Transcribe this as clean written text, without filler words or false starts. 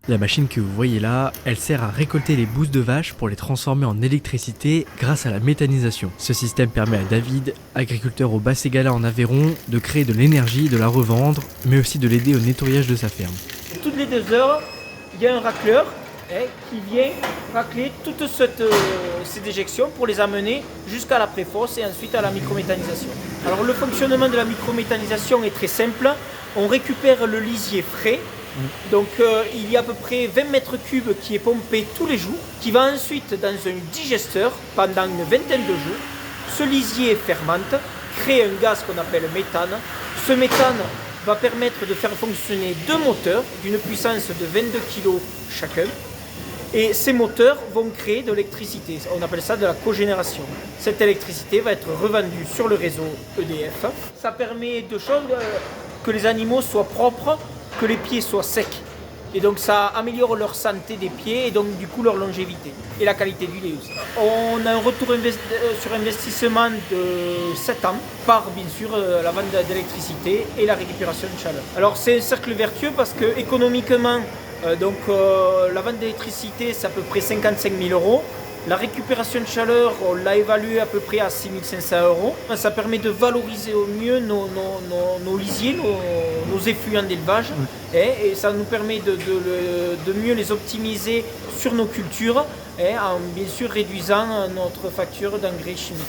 La machine que vous voyez là, elle sert à récolter les bousses de vaches pour les transformer en électricité grâce à la méthanisation. Ce système permet à David, agriculteur au Bas-Ségala en Aveyron, de créer de l'énergie, de la revendre, mais aussi de l'aider au nettoyage de sa ferme. Toutes les 2 heures, il y a un racleur qui vient racler toutes ces déjections pour les amener jusqu'à la préfosse et ensuite à la microméthanisation. Alors le fonctionnement de la microméthanisation est très simple. On récupère le lisier frais. Donc il y a à peu près 20 mètres cubes qui est pompé tous les jours, qui va ensuite dans un digesteur pendant une vingtaine de jours. Ce lisier fermente, crée un gaz qu'on appelle méthane. Ce méthane va permettre de faire fonctionner 2 moteurs d'une puissance de 22 kg chacun. Et ces moteurs vont créer de l'électricité. On appelle ça de la cogénération. Cette électricité va être revendue sur le réseau EDF. Ça permet 2 choses, que les animaux soient propres, que les pieds soient secs. Et donc ça améliore leur santé des pieds et donc du coup leur longévité et la qualité du lait aussi. On a un retour sur investissement de 7 ans par bien sûr la vente d'électricité et la récupération de chaleur. Alors c'est un cercle vertueux parce que économiquement la vente d'électricité c'est à peu près 55 000 euros. La récupération de chaleur, on l'a évaluée à peu près à 6 500 euros. Ça permet de valoriser au mieux nos lisiers, nos effluents d'élevage. Et ça nous permet de mieux les optimiser sur nos cultures, en bien sûr réduisant notre facture d'engrais chimiques.